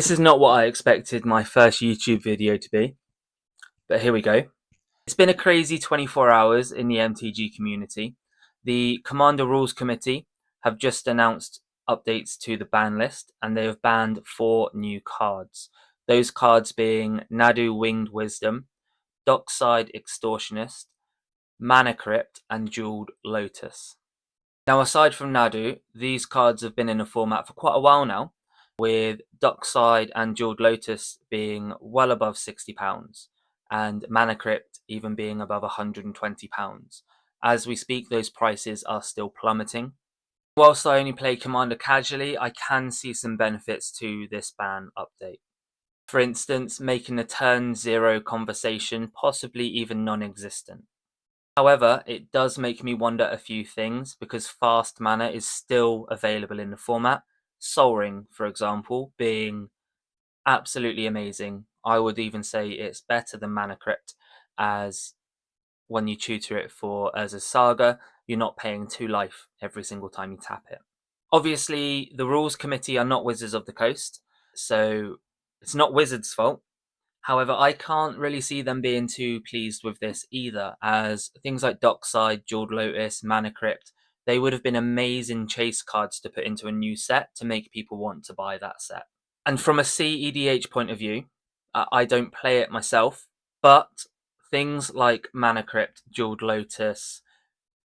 This is not what I expected my first YouTube video to be, but here we go. It's been a crazy 24 hours in the MTG community. The Commander Rules Committee have just announced updates to the ban list, and they have banned 4 new cards. Those cards being Nadu Winged Wisdom, Dockside Extortionist, Mana Crypt, and Jeweled Lotus. Now, aside from Nadu, these cards have been in the format for quite a while now, with Dockside and Jeweled Lotus being well above £60 and Mana Crypt even being above £120. As we speak, those prices are still plummeting. Whilst I only play Commander casually, I can see some benefits to this ban update. For instance, making the turn 0 conversation possibly even non-existent. However, it does make me wonder a few things because fast mana is still available in the format. Sol Ring, for example, being absolutely amazing. I would even say it's better than Mana Crypt, as when you tutor it for as a saga, you're not paying 2 life every single time you tap it. Obviously, the rules committee are not Wizards of the Coast, so it's not Wizards' fault. However, I can't really see them being too pleased with this either, as things like Dockside, Jeweled Lotus, Mana Crypt, they would have been amazing chase cards to put into a new set to make people want to buy that set. And from a CEDH point of view, I don't play it myself, but things like Mana Crypt, Jeweled Lotus,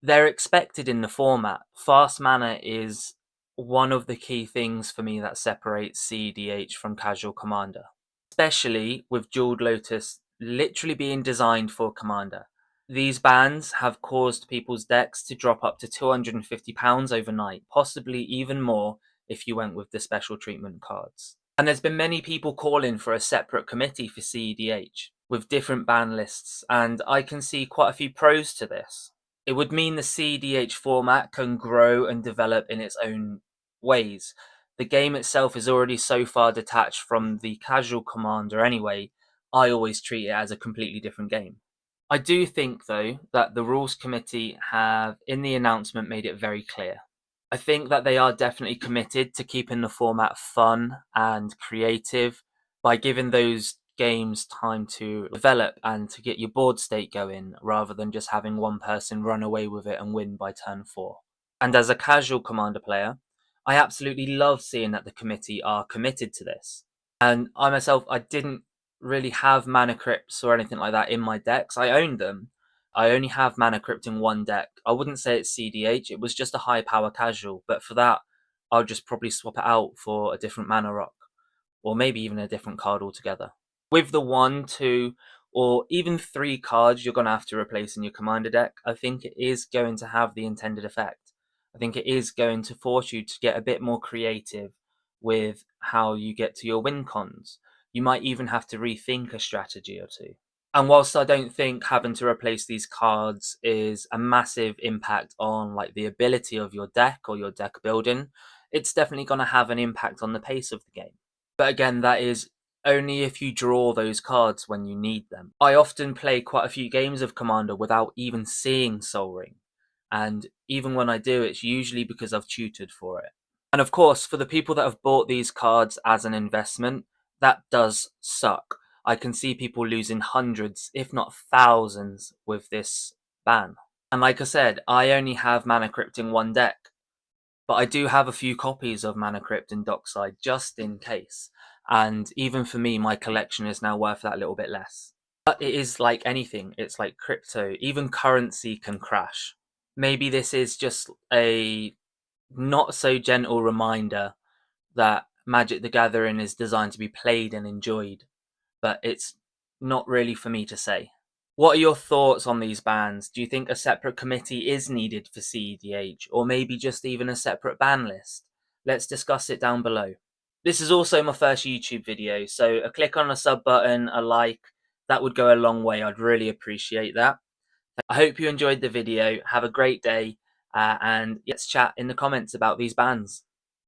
they're expected in the format. Fast mana is one of the key things for me that separates CEDH from casual Commander. Especially with Jeweled Lotus literally being designed for Commander. These bans have caused people's decks to drop up to £250 overnight, possibly even more if you went with the special treatment cards. And there's been many people calling for a separate committee for CEDH, with different ban lists, and I can see quite a few pros to this. It would mean the CEDH format can grow and develop in its own ways. The game itself is already so far detached from the casual Commander anyway, I always treat it as a completely different game. I do think, though, that the Rules Committee have, in the announcement, made it very clear. I think that they are definitely committed to keeping the format fun and creative by giving those games time to develop and to get your board state going, rather than just having one person run away with it and win by turn 4. And as a casual Commander player, I absolutely love seeing that the committee are committed to this. And I myself, I didn't really have Mana Crypts or anything like that in my decks. I owned them. I only have Mana Crypt in one deck. I wouldn't say it's CDH, it was just a high power casual, but for that, I'll just probably swap it out for a different Mana Rock, or maybe even a different card altogether. With the 1, 2, or even 3 cards you're going to have to replace in your Commander deck, I think it is going to have the intended effect. I think it is going to force you to get a bit more creative with how you get to your win cons. You might even have to rethink a strategy or two. And whilst I don't think having to replace these cards is a massive impact on like the ability of your deck or your deck building, it's definitely going to have an impact on the pace of the game. But again, that is only if you draw those cards when you need them. I often play quite a few games of Commander without even seeing Sol Ring, and even when I do, it's usually because I've tutored for it. And of course, for the people that have bought these cards as an investment, that does suck. I can see people losing hundreds, if not thousands, with this ban. And like I said, I only have Mana Crypt in one deck, but I do have a few copies of Mana Crypt and Dockside just in case. And even for me, my collection is now worth that little bit less. But it is like anything, it's like crypto. Even currency can crash. Maybe this is just a not so gentle reminder that Magic the Gathering is designed to be played and enjoyed, but it's not really for me to say. What are your thoughts on these bans? Do you think a separate committee is needed for CEDH, or maybe just even a separate ban list? Let's discuss it down below. This is also my first YouTube video, so a click on the sub button, a like, that would go a long way. I'd really appreciate that. I hope you enjoyed the video. Have a great day, and let's chat in the comments about these bans.